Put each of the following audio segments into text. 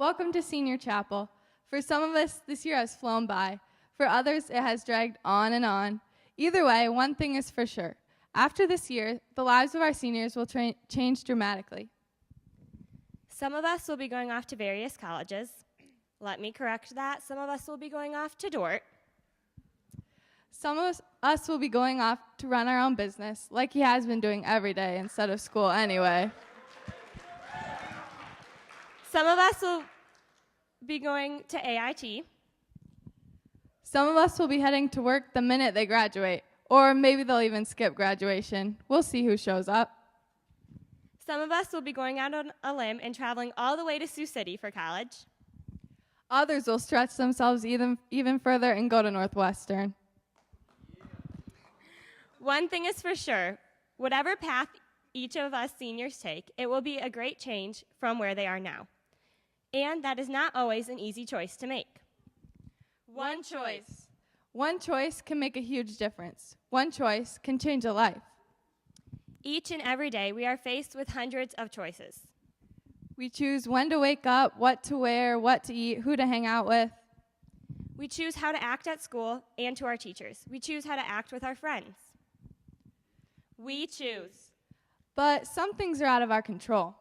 Welcome to Senior Chapel. For some of us, this year has flown by. For others, it has dragged on and on. Either way, one thing is for sure. After this year, the lives of our seniors will change dramatically. Some of us will be going off to various colleges. Let me correct that. Some of us will be going off to Dordt. Some of us will be going off to run our own business, like he has been doing every day instead of school anyway. Some of us will be going to AIT. Some of us will be heading to work the minute they graduate, or maybe they'll even skip graduation. We'll see who shows up. Some of us will be going out on a limb and traveling all the way to Sioux City for college. Others will stretch themselves even further and go to Northwestern. One thing is for sure, whatever path each of us seniors take, it will be a great change from where they are now. And that is not always an easy choice to make. One choice. One choice can make a huge difference. One choice can change a life. Each and every day, we are faced with hundreds of choices. We choose when to wake up, what to wear, what to eat, who to hang out with. We choose how to act at school and to our teachers. We choose how to act with our friends. We choose. But some things are out of our control.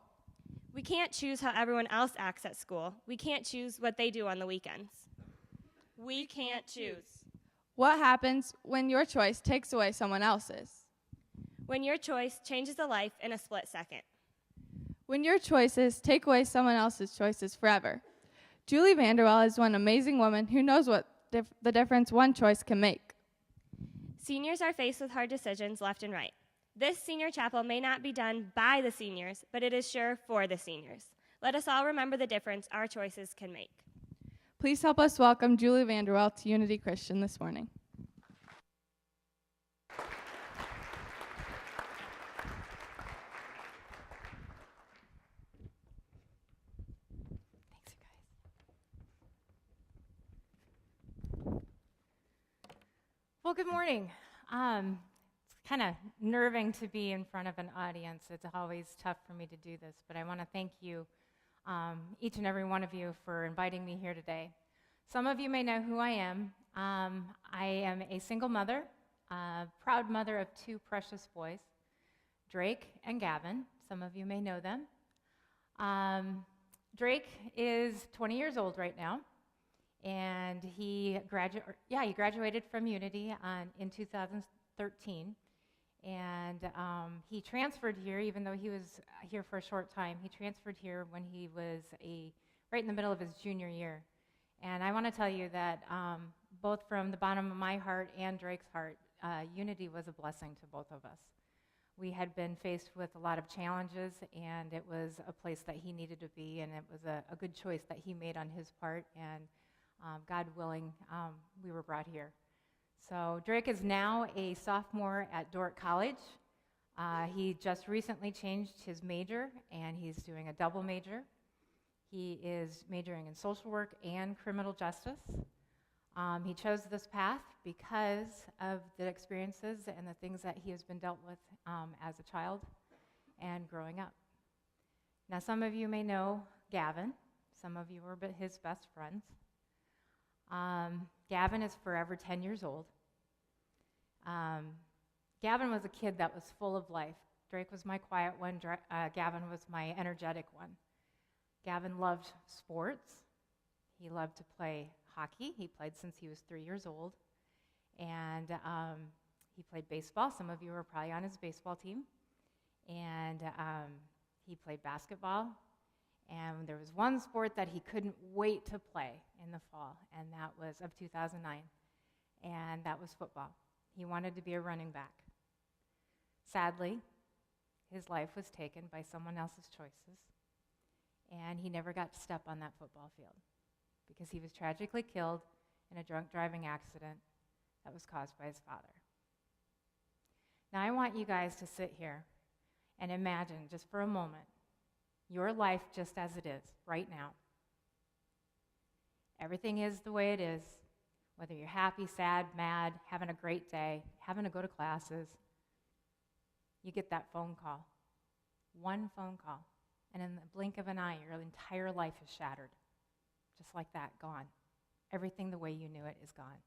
We can't choose how everyone else acts at school. We can't choose what they do on the weekends. We can't choose. What happens when your choice takes away someone else's? When your choice changes a life in a split second. When your choices take away someone else's choices forever. Julie Vanderwell is one amazing woman who knows what the difference one choice can make. Seniors are faced with hard decisions left and right. This senior chapel may not be done by the seniors, but it is sure for the seniors. Let us all remember the difference our choices can make. Please help us welcome Julie Vanderwell to Unity Christian this morning. Thanks, you guys. Well, good morning. It's kind of nerving to be in front of an audience. It's always tough for me to do this, but I want to thank you, each and every one of you, for inviting me here today. Some of you may know who I am. I am a single mother, proud mother of two precious boys, Drake and Gavin. Some of you may know them. Drake is 20 years old right now, and he graduated from Unity in 2013, and he transferred here, even though he was here for a short time. He transferred here when he was right in the middle of his junior year, and I want to tell you that both from the bottom of my heart and Drake's heart, Unity was a blessing to both of us. We had been faced with a lot of challenges, and it was a place that he needed to be, and it was a good choice that he made on his part, and God willing, we were brought here. So Drake is now a sophomore at Dordt College. He just recently changed his major, and he's doing a double major. He is majoring in social work and criminal justice. He chose this path because of the experiences and the things that he has been dealt with as a child and growing up. Now, some of you may know Gavin. Some of you were his best friends. Gavin is forever 10 years old. Gavin was a kid that was full of life. Drake was my quiet one. Gavin was my energetic one. Gavin loved sports. He loved to play hockey. He played since he was 3 years old. And he played baseball. Some of you were probably on his baseball team. And he played basketball. And there was one sport that he couldn't wait to play in the fall, and that was of 2009, and that was football. He wanted to be a running back. Sadly, his life was taken by someone else's choices, and he never got to step on that football field because he was tragically killed in a drunk driving accident that was caused by his father. Now, I want you guys to sit here and imagine just for a moment your life just as it is right now. Everything is the way it is, whether you're happy, sad, mad, having a great day, having to go to classes. You get that phone call, one phone call, and in the blink of an eye, your entire life is shattered. just like that, gone. Everything the way you knew it is gone.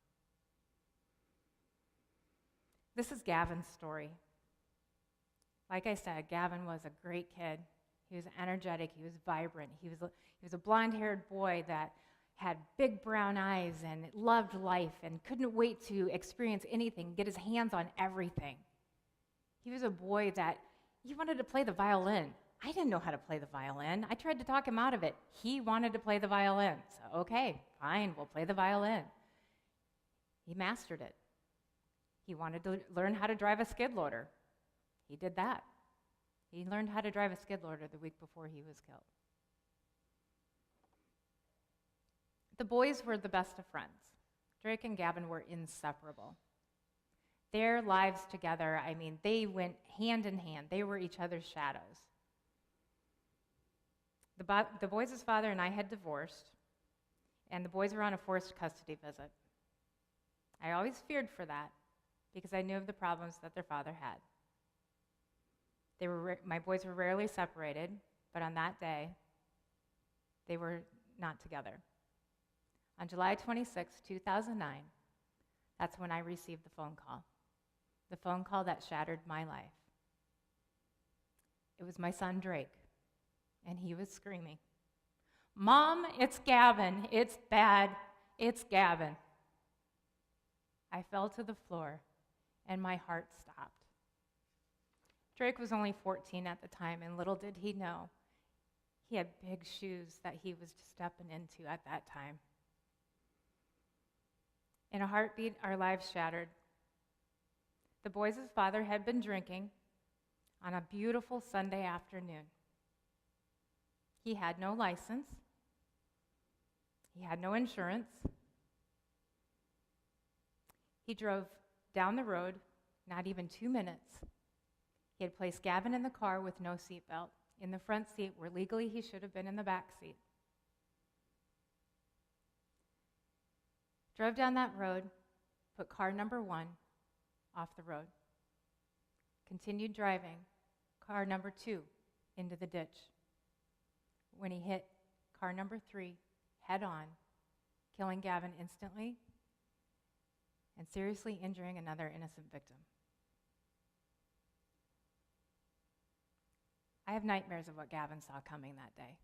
This is Gavin's story. Like I said, Gavin was a great kid. He was energetic. He was vibrant. He was a blonde-haired boy that had big brown eyes and loved life and couldn't wait to experience anything, get his hands on everything. He was a boy that he wanted to play the violin. I didn't know how to play the violin. I tried to talk him out of it. He wanted to play the violin. So, okay, fine, we'll play the violin. He mastered it. He wanted to learn how to drive a skid loader. He did that. He learned how to drive a skid loader the week before he was killed. The boys were the best of friends. Drake and Gavin were inseparable. Their lives together, they went hand in hand. They were each other's shadows. The boys' father and I had divorced, and the boys were on a forced custody visit. I always feared for that because I knew of the problems that their father had. My boys were rarely separated, but on that day, they were not together. On July 26, 2009, that's when I received the phone call that shattered my life. It was my son, Drake, and he was screaming, "Mom, it's Gavin. It's bad. It's Gavin." I fell to the floor, and my heart stopped. Drake was only 14 at the time, and little did he know he had big shoes that he was stepping into at that time. In a heartbeat, our lives shattered. The boys' father had been drinking on a beautiful Sunday afternoon. He had no license. He had no insurance. He drove down the road, not even 2 minutes. He had placed Gavin in the car with no seatbelt, in the front seat where legally he should have been in the back seat. Drove down that road, put car number 1 off the road. Continued driving, car number 2 into the ditch. When he hit car number 3 head on, killing Gavin instantly and seriously injuring another innocent victim. I have nightmares of what Gavin saw coming that day.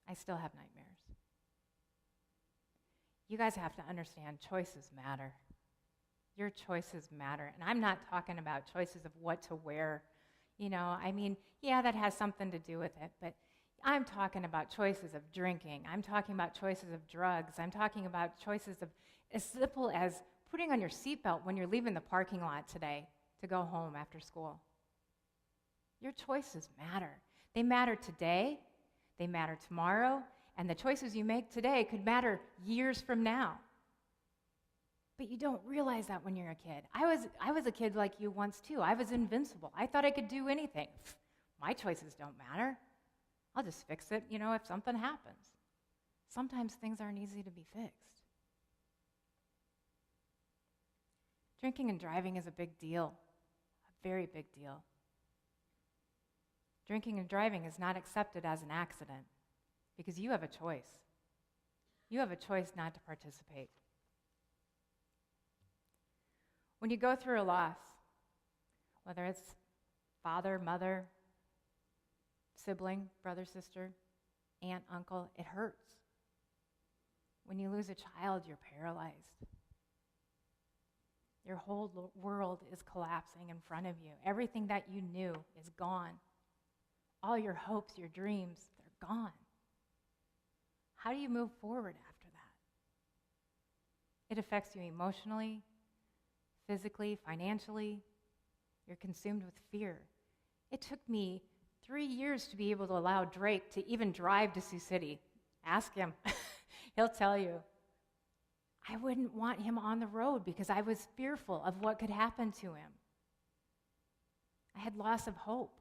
I still have nightmares. You guys have to understand, choices matter. Your choices matter. And I'm not talking about choices of what to wear. Yeah, that has something to do with it, but I'm talking about choices of drinking. I'm talking about choices of drugs. I'm talking about choices of as simple as putting on your seatbelt when you're leaving the parking lot today to go home after school. Your choices matter. They matter today, they matter tomorrow, and the choices you make today could matter years from now. But you don't realize that when you're a kid. I was a kid like you once too. I was invincible. I thought I could do anything. My choices don't matter. I'll just fix it, if something happens. Sometimes things aren't easy to be fixed. Drinking and driving is a big deal, a very big deal. Drinking and driving is not accepted as an accident because you have a choice. You have a choice not to participate. When you go through a loss, whether it's father, mother, sibling, brother, sister, aunt, uncle, it hurts. When you lose a child, you're paralyzed. Your whole world is collapsing in front of you. Everything that you knew is gone. All your hopes, your dreams, they're gone. How do you move forward after that? It affects you emotionally, physically, financially. You're consumed with fear. It took me 3 years to be able to allow Drake to even drive to Sioux City. Ask him. He'll tell you. I wouldn't want him on the road because I was fearful of what could happen to him. I had loss of hope.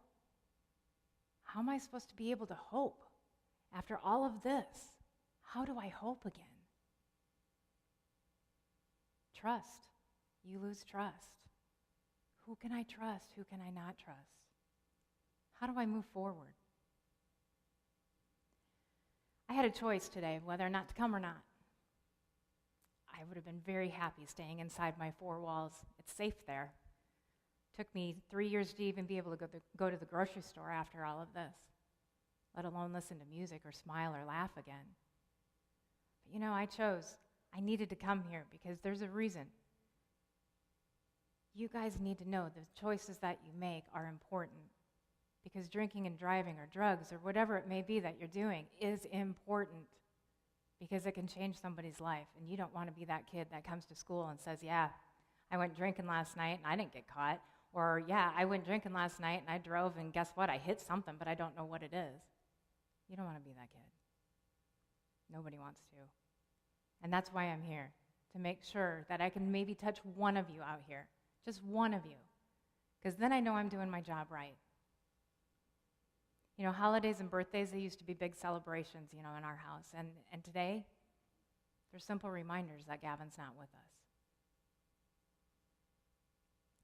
How am I supposed to be able to hope after all of this? How do I hope again? Trust. You lose trust. Who can I trust? Who can I not trust? How do I move forward? had a choice today whether or not to come or not, I would have been very happy staying inside my four walls. It's safe there. Took me 3 years to even be able to go to the grocery store after all of this, let alone listen to music or smile or laugh again. But I chose. I needed to come here because there's a reason. You guys need to know the choices that you make are important, because drinking and driving or drugs or whatever it may be that you're doing is important, because it can change somebody's life. And you don't want to be that kid that comes to school and says, yeah, I went drinking last night and I didn't get caught. Or, yeah, I went drinking last night and I drove and guess what? I hit something, but I don't know what it is. You don't want to be that kid. Nobody wants to. And that's why I'm here, to make sure that I can maybe touch one of you out here, just one of you, because then I know I'm doing my job right. Holidays and birthdays, they used to be big celebrations, in our house. And today, they're simple reminders that Gavin's not with us.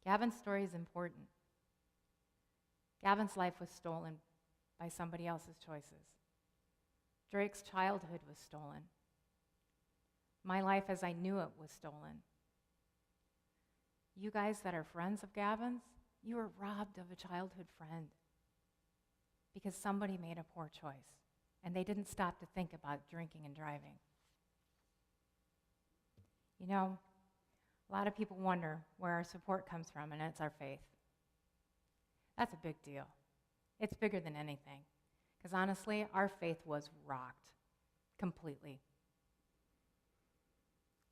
Gavin's story is important. Gavin's life was stolen by somebody else's choices. Drake's childhood was stolen. My life as I knew it was stolen. You guys that are friends of Gavin's, you were robbed of a childhood friend because somebody made a poor choice and they didn't stop to think about drinking and driving. A lot of people wonder where our support comes from, and it's our faith. That's a big deal. It's bigger than anything, because honestly, our faith was rocked completely.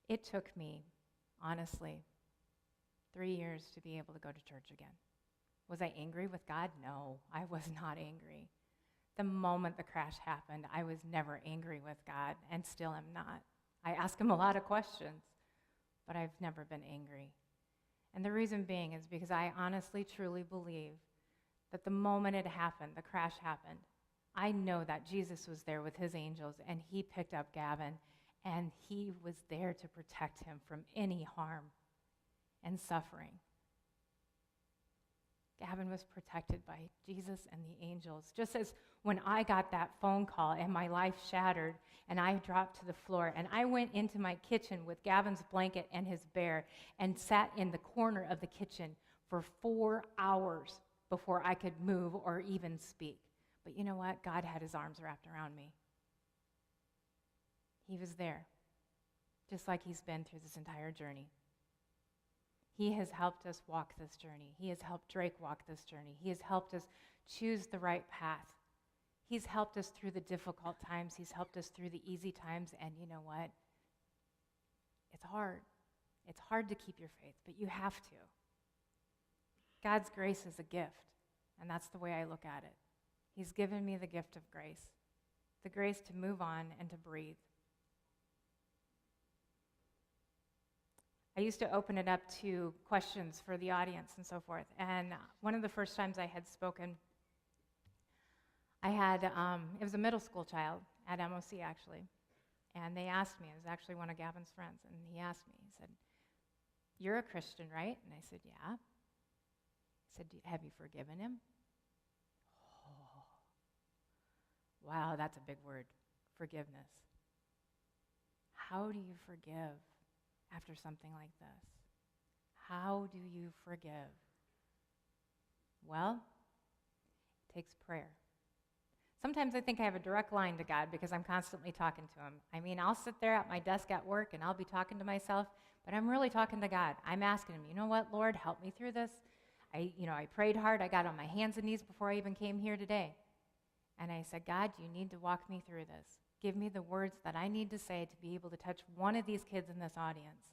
It took me, honestly, 3 years to be able to go to church again. Was I angry with God? No, I was not angry. The moment the crash happened, I was never angry with God, and still am not. I ask him a lot of questions, but I've never been angry. And the reason being is because I honestly, truly believe that the moment it happened, the crash happened, I know that Jesus was there with his angels, and he picked up Gavin, and he was there to protect him from any harm and suffering. Gavin was protected by Jesus and the angels. Just as when I got that phone call and my life shattered and I dropped to the floor and I went into my kitchen with Gavin's blanket and his bear and sat in the corner of the kitchen for 4 hours before I could move or even speak. But you know what? God had his arms wrapped around me. He was there, just like he's been through this entire journey. He has helped us walk this journey. He has helped Drake walk this journey. He has helped us choose the right path. He's helped us through the difficult times. He's helped us through the easy times. And you know what? It's hard. It's hard to keep your faith, but you have to. God's grace is a gift, and that's the way I look at it. He's given me the gift of grace, the grace to move on and to breathe. I used to open it up to questions for the audience and so forth. And one of the first times I had spoken, I had, it was a middle school child at MOC actually. And they asked me, it was actually one of Gavin's friends, and he asked me, he said, "You're a Christian, right?" And I said, "Yeah." He said, "Have you forgiven him?" Oh, wow, that's a big word, forgiveness. How do you forgive after something like this? How do you forgive? Well, it takes prayer. Sometimes I think I have a direct line to God because I'm constantly talking to him. I mean, I'll sit there at my desk at work and I'll be talking to myself, but I'm really talking to God. I'm asking him, you know what, Lord, help me through this. I prayed hard. I got on my hands and knees before I even came here today. And I said, God, you need to walk me through this. Give me the words that I need to say to be able to touch one of these kids in this audience.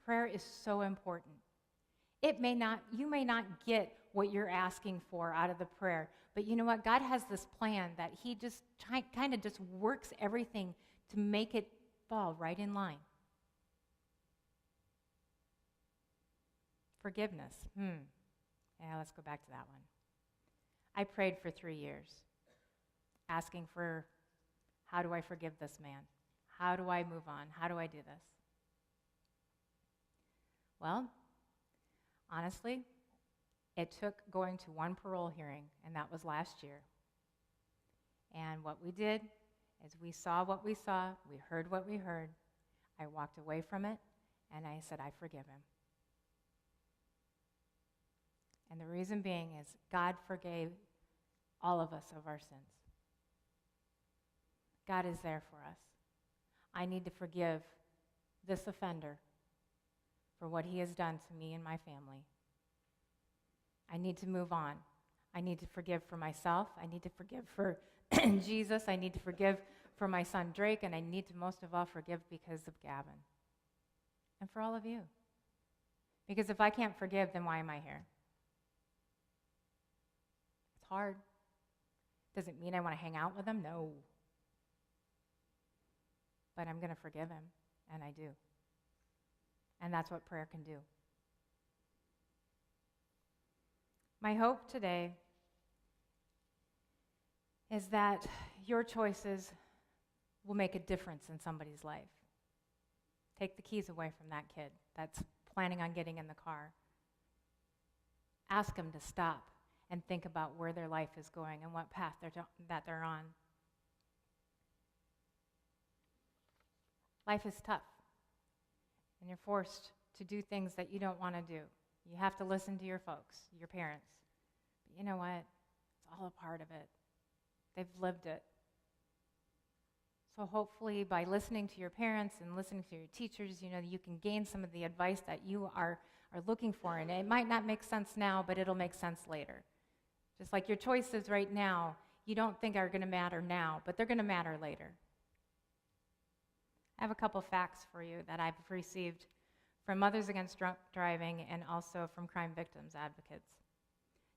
Prayer is so important. You may not get what you're asking for out of the prayer, but you know what? God has this plan that he just kind of just works everything to make it fall right in line. Forgiveness. Yeah, let's go back to that one. I prayed for 3 years, asking for, how do I forgive this man? How do I move on? How do I do this? Well, honestly, it took going to one parole hearing, and that was last year. And what we did As we saw what we saw, we heard what we heard, I walked away from it, and I said, I forgive him. And the reason being is God forgave all of us of our sins. God is there for us. I need to forgive this offender for what he has done to me and my family. I need to move on. I need to forgive for myself. I need to forgive for Jesus. I need to forgive for my son Drake, and I need to most of all forgive because of Gavin. And for all of you. Because if I can't forgive, then why am I here? It's hard. Does it mean I want to hang out with him? No. But I'm going to forgive him, and I do. And that's what prayer can do. My hope today is that your choices will make a difference in somebody's life. Take the keys away from that kid that's planning on getting in the car. Ask them to stop and think about where their life is going and what path that they're on. Life is tough, and you're forced to do things that you don't want to do. You have to listen to your folks, your parents. But you know what? It's all a part of it. They've lived it. So hopefully by listening to your parents and listening to your teachers, you can gain some of the advice that you are looking for. And it might not make sense now, but it'll make sense later. Just like your choices right now, you don't think are going to matter now, but they're going to matter later. I have a couple facts for you that I've received from Mothers Against Drunk Driving and also from crime victims advocates.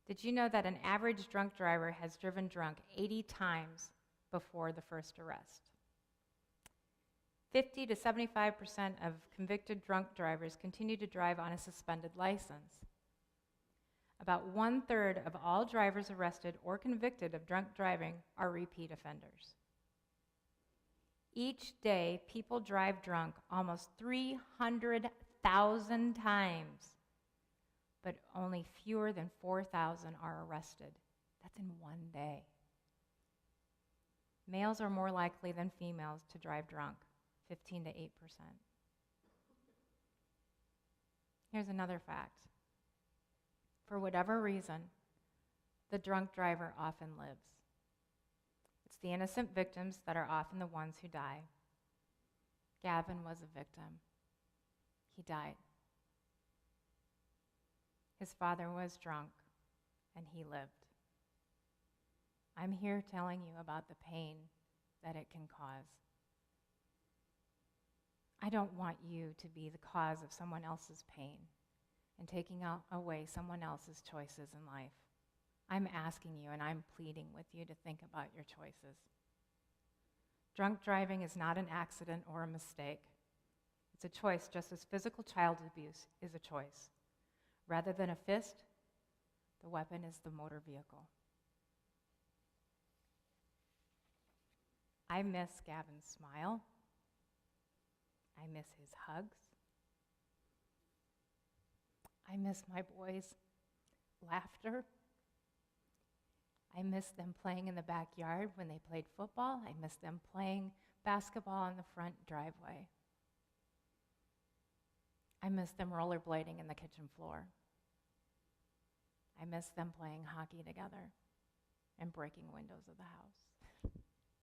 Did you know that an average drunk driver has driven drunk 80 times before the first arrest? 50 to 75% of convicted drunk drivers continue to drive on a suspended license. About 1/3 of all drivers arrested or convicted of drunk driving are repeat offenders. Each day, people drive drunk almost 300,000 times, but only fewer than 4,000 are arrested. That's in one day. Males are more likely than females to drive drunk, 15 to 8%. Here's another fact. For whatever reason, the drunk driver often lives. It's the innocent victims that are often the ones who die. Gavin was a victim. He died. His father was drunk, and he lived. I'm here telling you about the pain that it can cause. I don't want you to be the cause of someone else's pain and taking away someone else's choices in life. I'm asking you and I'm pleading with you to think about your choices. Drunk driving is not an accident or a mistake. It's a choice, just as physical child abuse is a choice. Rather than a fist, the weapon is the motor vehicle. I miss Gavin's smile. I miss his hugs. I miss my boys' laughter. I miss them playing in the backyard when they played football. I miss them playing basketball on the front driveway. I miss them rollerblading in the kitchen floor. I miss them playing hockey together and breaking windows of the house.